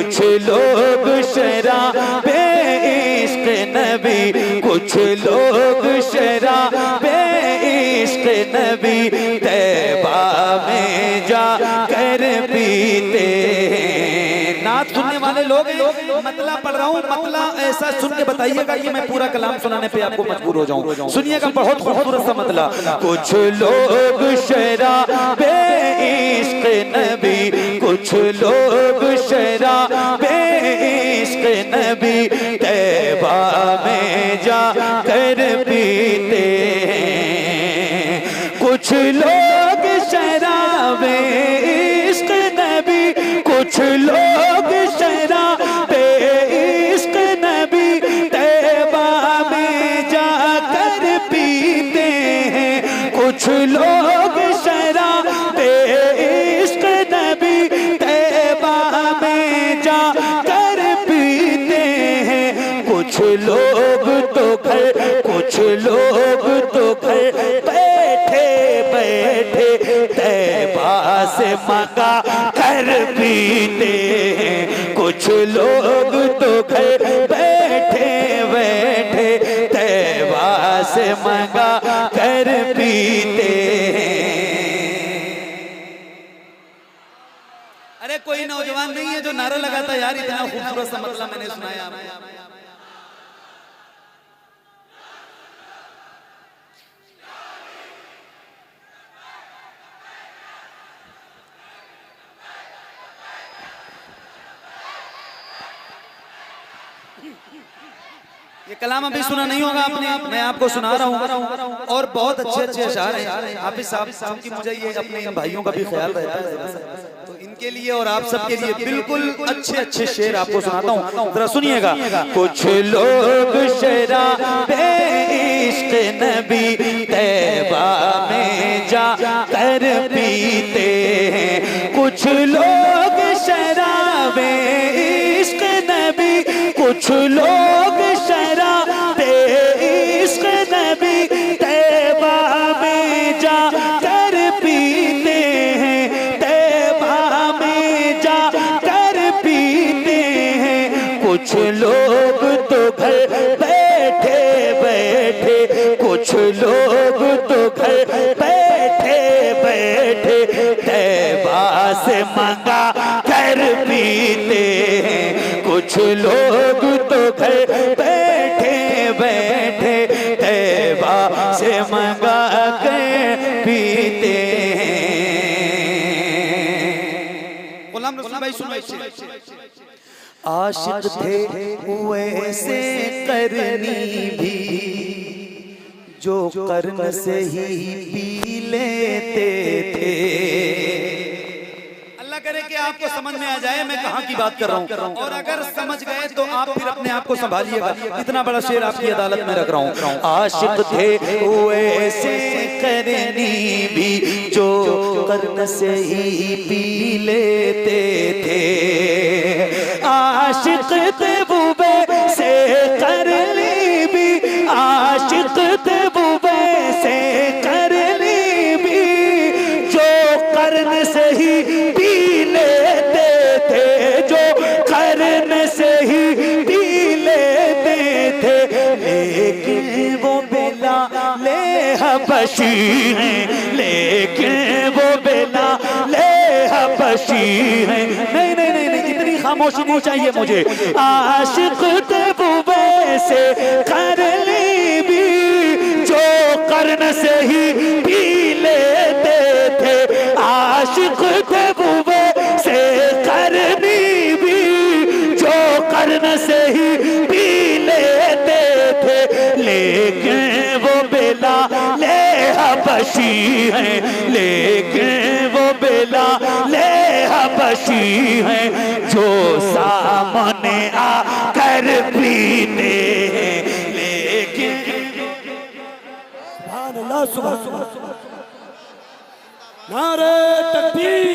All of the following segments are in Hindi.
कुछ लोग शराबे इश्क नबी, कुछ लोग शराबे इश्क नबी तैबा में जा कर पीते हैं। नात सुनने वाले लोग मतला पढ़ रहा हूँ, मतला ऐसा सुन के बताइएगा कि मैं पूरा कलाम सुनाने पे आपको मजबूर हो जाऊं। सुनिएगा, बहुत खूबसूरत सा मतला। कुछ लोग शराबे इश्क नबी, कुछ लोग शराबे इश्क नबी तैबा में जा कर पीते हैं। कुछ लोग शराबे इश्क नबी, कुछ लोग शराबे इश्क नबी तैबा में जा कर पीते हैं। कुछ लोग शराबे इश्क नबी तैबा में जा कर पीते हैं। कुछ लोग तो घर, कुछ लोग तो घर बैठे बैठे तैबा से मंगा कर पीते हैं। कुछ लोग तो घर बैठे बैठे तैबा से मंगा कर पीते हैं। अरे कोई नौजवान नहीं है जो नारा लगाता यार इतना खूबसूरत सा मतलब मैंने सुनाया आपको। ये कलाम अभी सुना नहीं होगा आपने, मैं आपको सुना रहा हूँ और बहुत अच्छे अच्छे अशार हैं। हाफिज साहब की मुझे ये अपने भाइयों का भी ख्याल रहता है, तो इनके लिए और आप सबके लिए बिल्कुल अच्छे अच्छे शेर आपको सुनाता हूँ, जरा सुनिएगा। कुछ लोग शराबे इश्क नबी तैबा में जा कर पीते हैं। कुछ लोग शराबे इश्क नबी, कुछ लोग शराबे इश्क नबी तैबा में जा कर पीते हैं। तैबा में जा कर पीते हैं। कुछ लोग तो घर बैठे बैठे, कुछ लोग तो घर बैठे बैठे तैबा से मंगा कर पीते हैं। कुछ लोग तो घर बैठे बैठे तैबा से मंगा कर पीते हैं। गुलाम रसूल भाई सुनो। आशिक थे वैसे करनी भी जो कर्म से ही पी लेते थे। करे कि आपको समझ में आ जाए मैं कहाँ की बात कर रहा हूँ, और अगर समझ गए तो आप फिर अपने आप को संभालिएगा। इतना बड़ा शेर आपकी अदालत में रख रहा हूँ। आशिक थे वैसे करनी भी जो कर्म से ही पी लेते थे। आशिक थे वैसे करनी भी, आशिक थे वैसे करनी भी जो कर्म से ही से ही पी लेते थे। लेकिन वो बिलाल हबशी हैं, लेकिन वो बिलाल हबशी हैं। नहीं नहीं नहीं नहीं, इतनी खामोशी नहीं चाहिए मुझे। आशिक थे वो वैसे करनी भी जो कर्न से ही पी लेते थे। आशिक थे वो वैसे करनी कर्न से ही पी लेते थे। लेकिन वो बिलाल हबशी हैं, लेकिन वो बिलाल हबशी हैं जो सामने आकर पीते हैं। लेकिन सुभान अल्लाह, सुभान अल्लाह, नारे तकबीर,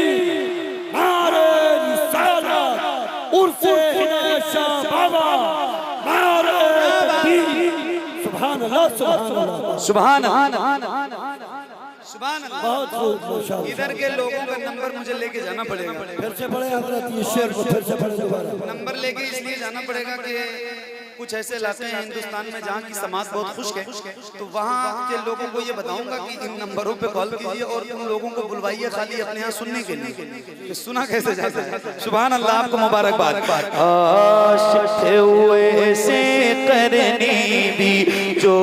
नारे रिसालत, उर्फ़े सुभान अल्लाह, सुभान अल्लाह। इधर के लोगों का नंबर मुझे लेके जाना पड़ेगा। फिर से पढ़े हज़रत, ये शेर को फिर से पढ़े दोबारा। लेके इसलिए जाना पड़ेगा कि कुछ ऐसे इलाके हैं हिंदुस्तान में जहाँ की समाज बहुत खुश्क है, तो वहाँ के लोगों को ये बताऊंगा कि इन नंबरों पे कॉल कीजिए और उन लोगों को बुलवाइए खाली अपने यहाँ सुनने के लिए कि सुना कैसे जाता है। सुभान अल्लाह, आपको मुबारकबाद। आशिक़ हुए से करनी भी जो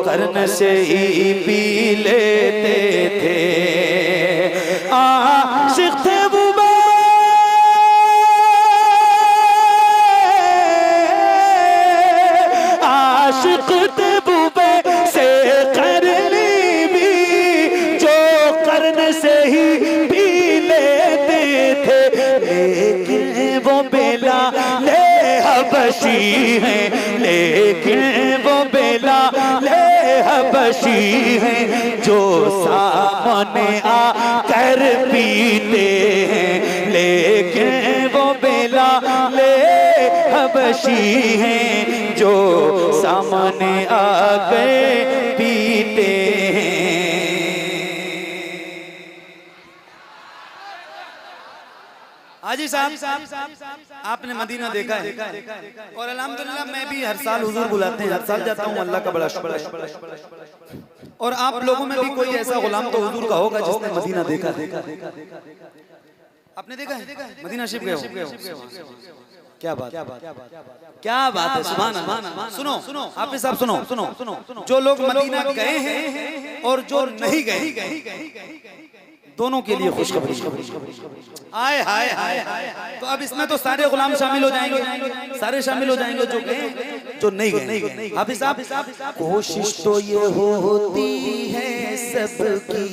कर्न से ही पी लेते थे, आशिक़ थे वो से ही पी लेते थे, लेकिन वो बिलाल हबशी हैं, लेकिन वो बिलाल हबशी हैं जो सामने आकर पीते हैं, लेकिन वो बिलाल हबशी हैं जो सामने आकर पीते हैं। हाजी साहब, आपने मदीना देखा है और अल्हम्दुलिल्लाह मैं भी हर साल हुजूर बुलाते हैं, हर साल जाता हूँ, अल्लाह का बड़ा शुक्र है। और आप लोगों में भी कोई ऐसा गुलाम तो हुजूर का होगा जिसने मदीना देखा। आपने देखा है? मदीना शरीफ गए हो? क्या बात, क्या बात है, सुभान अल्लाह। सुनो आप साहब, सुनो, जो लोग मदीना गए हैं और जो नहीं गए दोनों के लिए खुशखबरी। आए हाय हाय, तो अब इसमें तो सारे गुलाम शामिल हो जाएंगे, सारे शामिल हो जाएंगे जो गए जो नहीं गए। हाफिज साहब, कोशिश तो ये होती है सबकी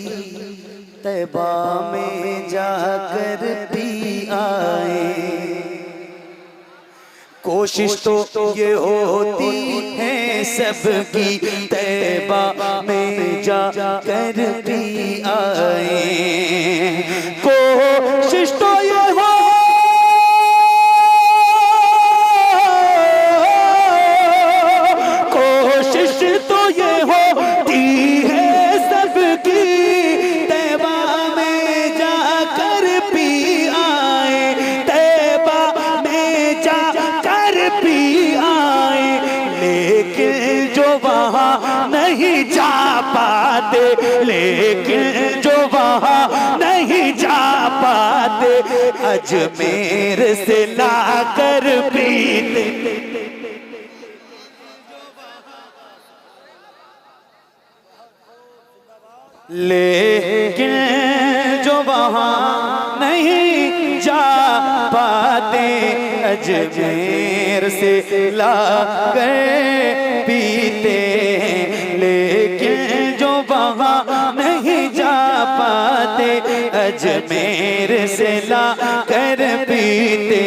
तैबा में जाकर भी आए, कोशिश तो ये होती है सबकी तैबा में जाकर भी आए, कोशिश तो ये हो कोशिश तो ये होती है सबकी तैबा में जाकर भी आए, तैबा में जाकर भी आए, लेकिन जो वहाँ नहीं जा पाते, लेकिन जो वहाँ नहीं जा पाते, अजमेर से लाकर पीते, लेकिन जो वहाँ नहीं जा पाते, अजमेर से लाकर पीते, लेकिन जो वहाँ नहीं जा पाते, अजमेर से लाकर पीते।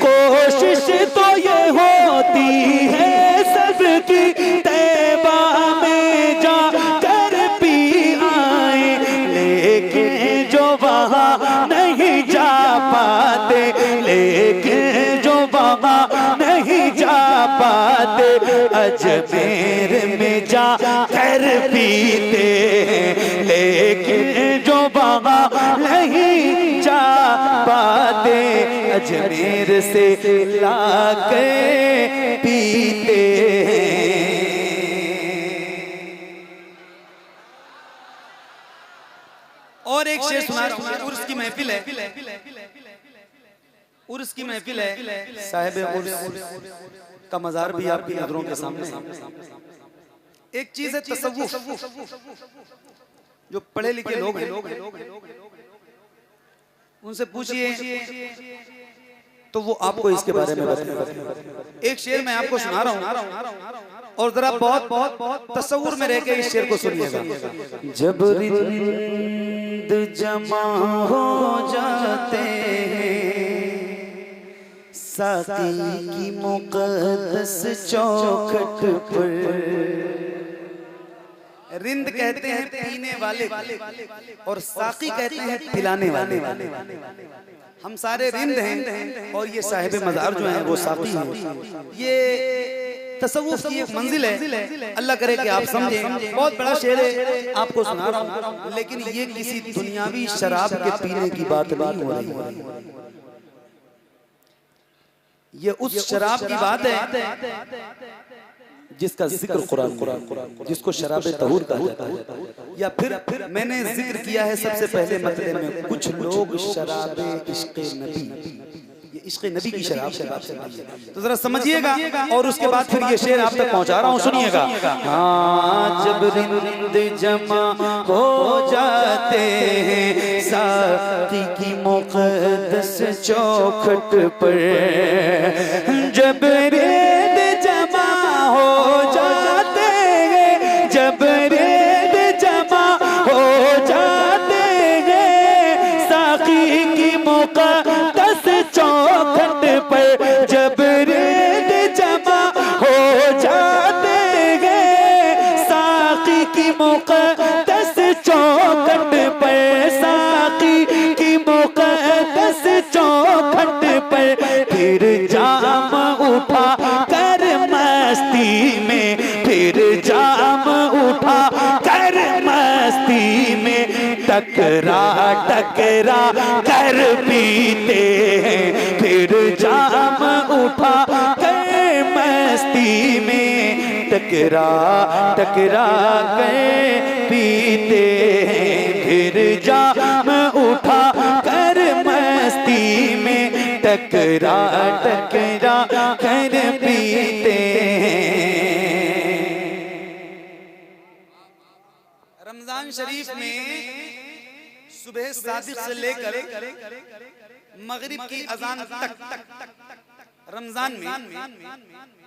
कोशिश तो ये होती है सबकी तैबा में जाकर भी आए, लेकिन जो वहाँ नहीं जा पाते, लेकिन जो वहाँ नहीं जा पाते, अजमेर में जाकर पीते, लेकिन जो वहाँ नहीं जा पाते, अजमेर से लाकर पीते। और एक शेर सुना रहा हूँ। उर्स की महफिल है, उर्स की महफिल है, साहिब उर्स का मजार भी आपकी नजरों के सामने है। एक चीज है तसव्वुफ, जो पढ़े लिखे लोग हैं उनसे पूछिए तो वो आपको इसके बारे में बताएंगे। एक शेर मैं आपको सुना रहा हूँ और जरा बहुत तसव्वुर में रह के इस शेर को सुनिएगा। जब रिंद जमा हो जाते हैं साकी की मुक़द्दस चौखट पर, रिंद कहते हैं पीने वाले और साकी कहते हैं पिलाने वाले। हम सारे रिंद हैं और ये साहिब मज़ार जो हैं वो साकी हैं। ये तसव्वुफ की एक मंजिल है, अल्लाह करे कि आप समझें। बहुत बड़ा शेर है, आपको सुना रहा हूँ, लेकिन ये किसी दुनियावी शराब के पीने की बात नहीं हो रही। ये उस शराब की बात है जिसका जिक्र कुरान जिसको शराब तहूर कहा जाता है। या फिर मैंने जिक्र किया है सबसे पहले मतले में, कुछ लोग शराब इश्क़े नबी, ये इश्क़े नबी की शराब से बात है, तो जरा समझिएगा। और उसके बाद फिर ये शेर आप तक पहुंचा रहा हूं, सुनिएगा। हाँ जब रिंद जमा हो जाते हैं साकी की मुक़द्दस चौखट पर, जब रिंद जमा हो जाते हैं, जब रिंद जमा हो जाते हैं साकी की मुक़द्दस चौखट पर, जब रिंद जमा हो जाते हैं साकी की मुक़द्दस चौखट पर, साकी की मुक़द्दस चौखट पर, फिर जाम उठा कर मस्ती में, फिर जाम उठा कर मस्ती में, टकरा टकरा कर पीते हैं, फिर जाम उठा कर मस्ती में, टकरा टकरा कर पीते हैं, फिर जाम उठा कर मस्ती में, टकरा टकरा कर पीते हैं। रमजान शरीफ में सुबह सादिक से लेकर मगरिब की अजान तक, रमजान में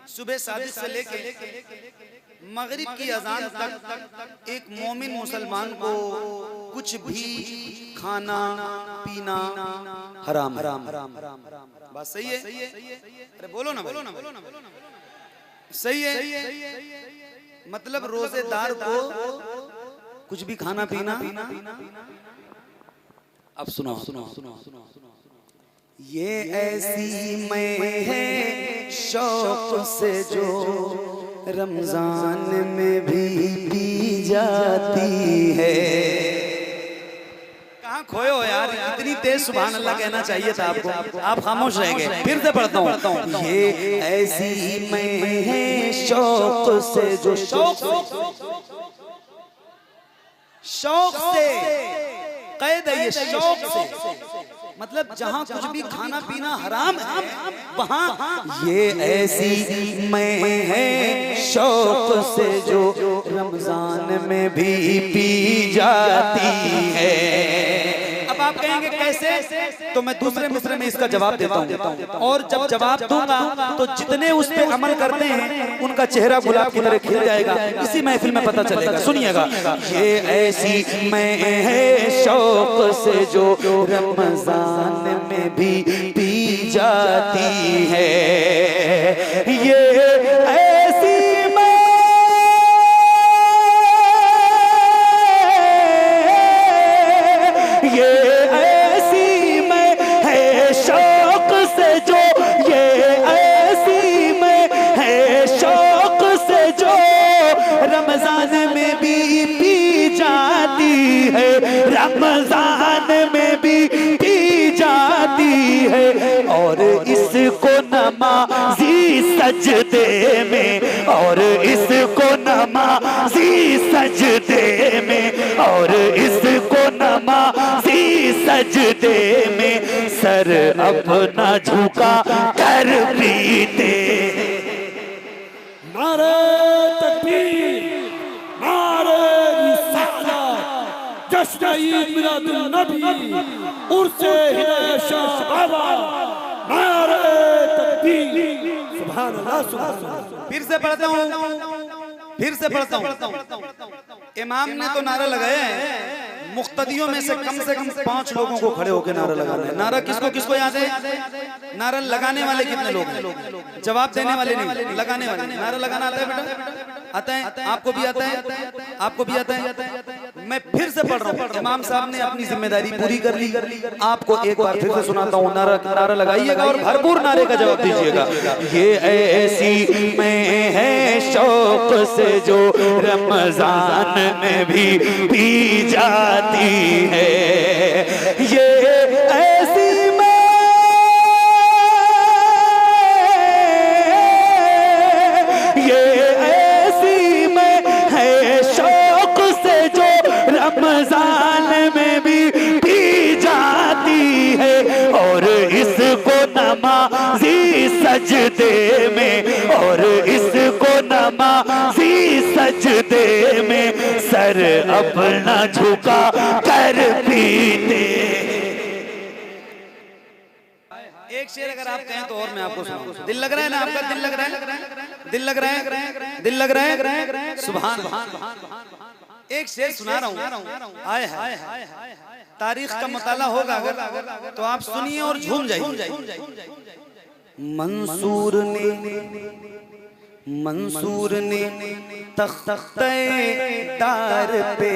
सुबह सादिक से लेकर मगरिब की अजान तक एक मोमिन मुसलमान को कुछ भी खाना पीना हराम। बात सही है? अरे बोलो ना, बोलो ना, सही है। मतलब रोजेदार को कुछ भी खाना पीना। अब सुनो, ये ऐसी मैं है शौक से जो रमजान में भी पी जाती है। कहाँ खोए हो यार, इतनी तेज सुभान अल्लाह कहना चाहिए था आपको, आप खामोश रह गए। फिर से पढ़ता हूँ, ये ऐसी मैं है शौक से जो, शौक से कैद है, ये शौक से मतलब जहाँ कुछ भी खाना पीना हराम है वहाँ। ये ऐसी मैं है शौक से जो रमजान में भी पी जाती है। अब आप कहेंगे कैसे, तो मैं दूसरे मिसरे में इसका जवाब देता हूँ, और जब जवाब दूंगा तो जितने उस पे अमल करते हैं उनका चेहरा गुलाब की तरह खिल जाएगा, इसी महफिल में पता चलेगा। सुनिएगा, ये ऐसी मैं है शौक से जो रमजान में भी पी जाती है। ये ऐसी रमजान में भी पी जाती है, रमजान में भी पी जाती है। और इसको नमाजी सजदे में, और इसको नमाजी सजदे में, और इसको नमाजी सजदे में सर अपना झुका कर पीते। नारे तकबीर, नारे रिसालत, जश्न ईद मिलादुन नबी, उर्से हिदायत शाह बाबा, नारे तकबीर, सुभान अल्लाह, सुभान अल्लाह। फिर से पढ़ता हूँ। इमाम ने तो नारा लगाया है, मुक्तदियों में से कम 5 लोगों को खड़े होकर नारा लगाना है। नारा किसको किसको याद है? नारा लगाने वाले कितने लोग हैं? जवाब देने वाले नहीं, लगाने वाले। नारा लगाना आता है बेटा? आता है? आपको भी आता है? आपको भी आता है? मैं फिर से पढ़ रहा हूँ, इमाम साहब ने अपनी जिम्मेदारी पूरी कर ली। आपको एक बार फिर से सुनाता हूँ, नारा लगाइएगा और भरपूर नारे का जवाब दीजिएगा। ये ऐसी मैं है शौक से जो रमजान में भी पी जाती है। ये ऐसी मैं नमाजी सजदे में, और इसको नमाजी सजदे में सर अपना झुका कर पीते। एक शेर अगर आप कहें तो और मैं आपको सुनाऊं। दिल लग रहा है ना आपका? दिल लग रहा है? दिल लग रहा है? दिल लग रहा है? सुभान अल्लाह। एक शेर सुना रहा हूँ, आए हाय तारीख का मुताला होगा अगर तो आप सुनिए और झूम जाइए। मंसूर ने तख्ते तार पे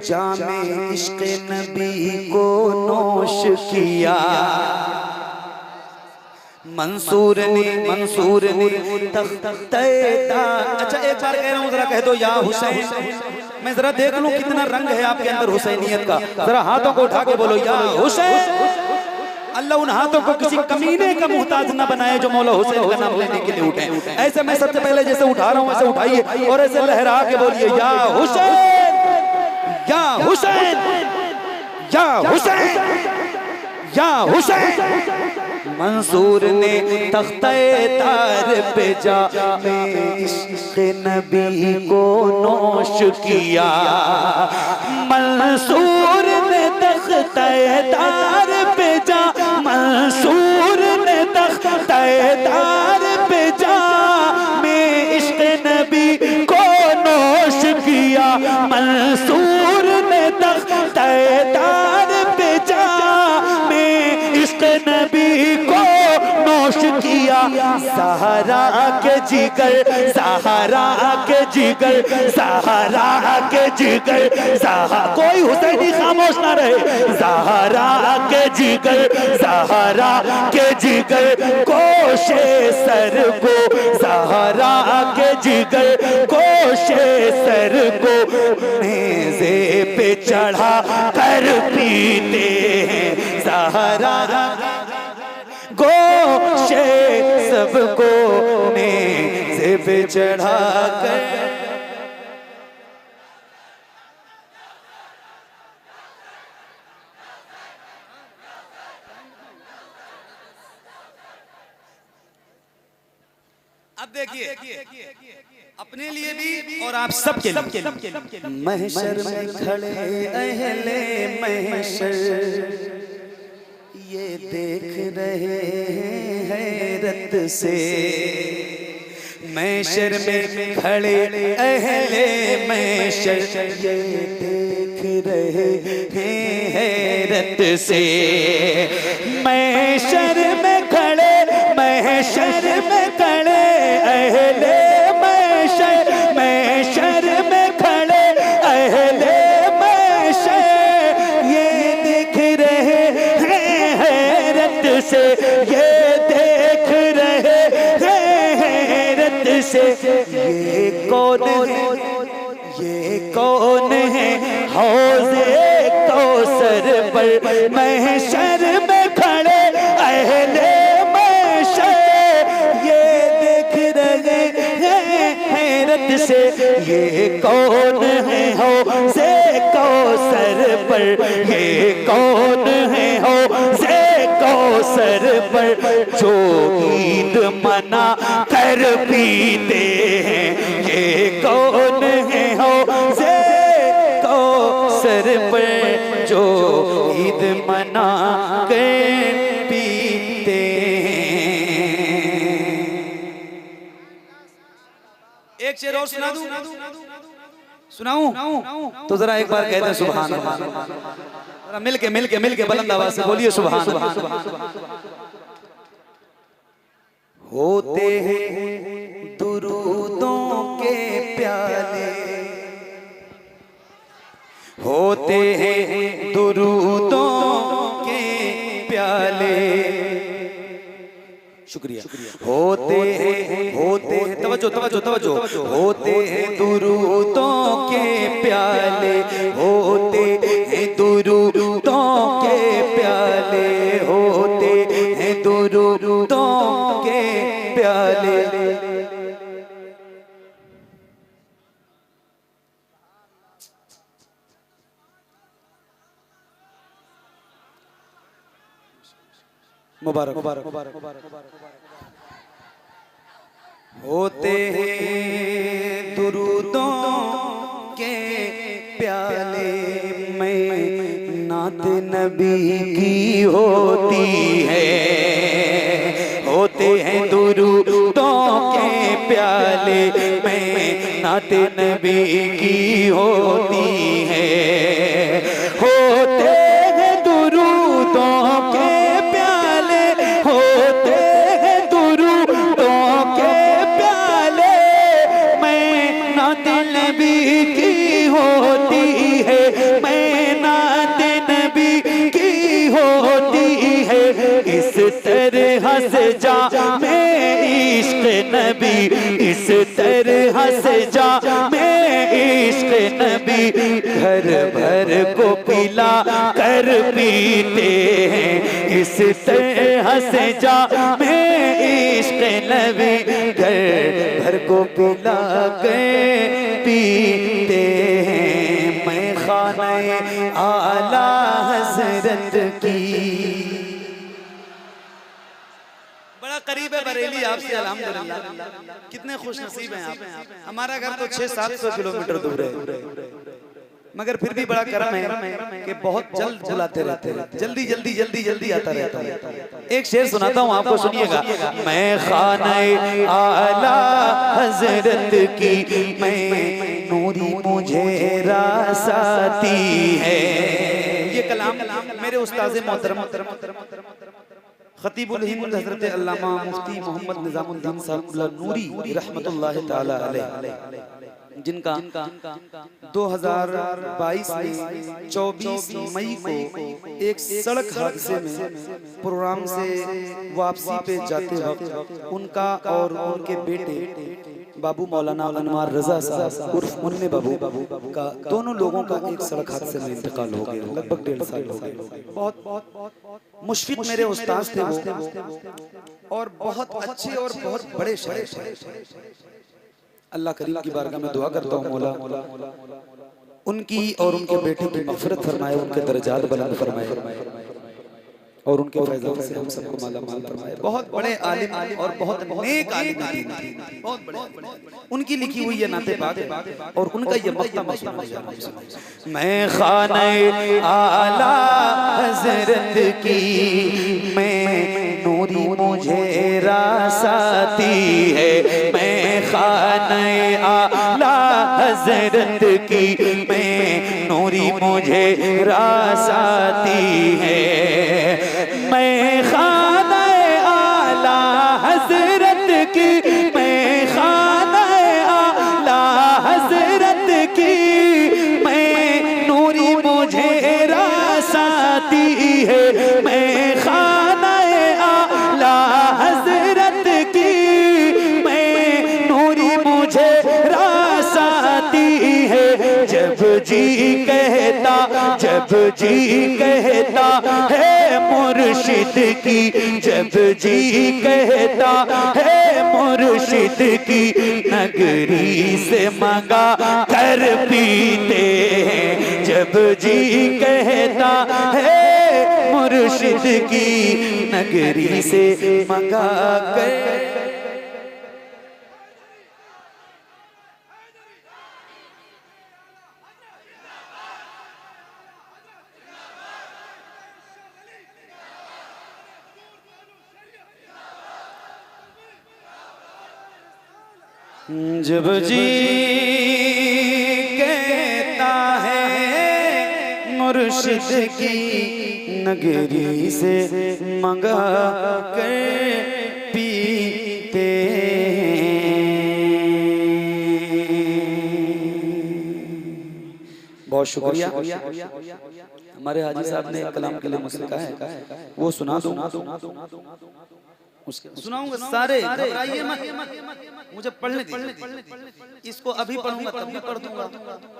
जामे इश्क नबी को नोश किया। मंसूर ने तख्ते तार। अच्छा एक बार कह रहा हूँ, जरा कह दो या हुसैन। मैं जरा देख लूं कितना रंग है आपके अंदर हुसैनियत का। जरा हाथों को उठा के बोलो या हुसैन। अल्लाह उन हाथों को किसी कमीने का मुहताज न बनाए जो मौला हुसैन का नाम लेने के लिए उठे। ऐसे मैं सबसे पहले जैसे उठा रहा हूँ ऐसे उठाइए और ऐसे लहरा के बोलिए या हुसैन, या हुसैन, या हुसैन, या हुसैन। मंसूर ने तख्ते तार पे जामे इश्क नबी को नोश किया। मंसूर ने तख्ते तार पे जा, मंसूर ने तख्ते तार पे जामे इश्क नबी को नोश किया। मंसूर ने तख्ते तार पे जामे इश्क नबी को नोश किया। सहारा के जिगर, सहारा के जिगर, सहारा के जिगर, कोई हुसैनी खामोश ना रहे। सहारा के जिगर, सहारा के जिगर कोशे सर को, सहारा के जिगर कोशे सर को नेज़े पे चढ़ा कर पीते हैं। सहारा गोशे सबको नेज़े पे चढ़ा कर। अब देखिए अपने लिए भी और आप सबके लिए। महशर में खड़े अहले महशर ये देख रहे हैं हैरत से। महशर में खड़े अहले महशर ये देख रहे हैं हैरत से। महशर में खड़े, महशर में खड़े अहले महशर, महशर में खड़े अहले महशर ये देख रहे हैं हैरत से, ये देख रहे हैं हैरत से। ये कौन है, ये कौन है हौज़े कौसर पर महशर में खड़े अहले महशर ये देख रहे हैं हैरत से। ये कौन है हौज़े कौसर पर, ये कौन है हौज़े कौसर पर जो ईद मना कर पीते हैं। ये कौन है हौज़े कौसर पर जो ईद मना कर पीते हैं। एक शेर और सुना दूं? सुनाऊं? तो जरा एक बार कहते हैं सुभान अल्लाह। जरा मिलके बुलंद आवाज से बोलिए सुभान अल्लाह। होते हैं दुरूदों के प्याले, होते हैं दुरूदों के प्याले। शुक्रिया। होते हैं तवज्जो तवज्जो तवज्जो। होते हैं दुरूदों के प्याले, होते हैं दुरूदों के प्याले, होते हैं दुरूदों के प्याले। मुबारक। होते हैं दुरूदों के प्याले में नात नबी की होती है। होते हैं दुरूदों के प्याले में नात नबी की होती है। होते हैं दुरूदों के प्याले, होते हैं दुरूदों के प्याले में नात नबी की होती है। मैं नात नबी की होती है। इस तरह से जा मैं इश्क नबी, इस तरह से जा मैं इश्क नबी घर भर को पिला कर पीते हैं। इस तरह से जा मैं इश्क नबी घर भर को पिला कर पीते हैं। मैं खाने आला हज़रत की बड़ा करीब है बरेली आपसे, अल्हम्दुलिल्लाह। कितने खुश नसीब हैं आप। हमारा घर तो 600-700 किलोमीटर दूर है, मगर फिर भी बड़ा करम है कि बहुत जल्द बुलाते रहते हैं, जल्दी जल्दी जल्दी जल्दी आता रहता है। एक शेर सुनाता हूँ आपको, सुनिएगा। मैं खाने आला हज़रत की मैं नूरी मुझे रास आती है। ये कलाम मेरे उस्ताज़ मोहतरम खतीबुल हिंद हज़रत अल्लामा मुफ्ती मोहम्मद निज़ामुद्दीन साहब नूरी रहमतुल्लाह ताला अलैह, जिनका 2022 में 24 मई को एक सड़क हादसे में प्रोग्राम से वापसी पे जाते वक्त उनका और उनके बेटे बाबू मौलाना अनवार रजा साहब उर्फ मुन्ने बाबू का, दोनों लोगों का एक सड़क हादसे में इंतकाल हो गया। लगभग 1.5 साल हो गए। बहुत मुशफिक मेरे उस्ताद थे वो, और बहुत अच्छे और बहुत बड़े शायर। अल्लाह करीम की बारगाह में दुआ करता हूँ मौला उनकी और उनके बेटे की मग़फ़िरत फरमाए, उनके दर्जात बुलंद फरमाए और उनके फैज़ान से हम सबको माला माल फरमाए। बहुत बड़े आलिम और बहुत नेक आलिम थे, बहुत बड़े। उनकी लिखी हुई ये नाते पाक और उनका ये मक्ता मसला। मैं खाने आला हज़रत की मैं नूरी मुझे रास आती है। मैं खाने आला हज़रत की मैं नूरी मुझे रास आती है। मैं खाने आला हज़रत की मैं खाने आला हज़रत की मैं नूरी मुझे रास आती है। मैं खाने आला हज़रत की मैं नूरी मुझे रास आती है। जब जी कहता, जब जी कहता है मुर्शिद की, जब जी कहता है मुर्शिद की नगरी से मंगा कर पीते हैं। जब जी कहता है मुर्शिद की नगरी से मंगा कर। जब जी कहता है मुर्शिद की नगरी से मंगा कर पीते बहुत शुक्रिया। हमारे हाजी साहब ने कलाम के लिए मुझसे कहा है वो सुना दूं, सुनाऊंगा सारे, घबराइए मत, मुझे पढ़ने दीजिए। इसको अभी पढ़ूंगा तब भी पढ़ दूंगा,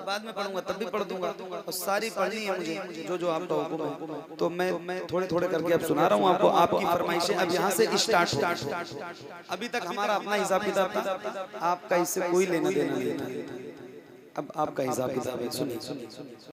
बाद में पढ़ूंगा तब भी पढ़ दूंगा, और सारी पढ़नी है मुझे जो जो आपका हुक्म है। तो मैं थोड़े थोड़े करके अब सुना रहा हूँ आपको। आपकी फरमाइशें अब यहाँ से स्टार्ट हो। अभी तक हमारा अपना हिसाब किताब था, आपका इससे कोई लेना देना नहीं था, अब आपका हिसाब किताब है। सुनिए।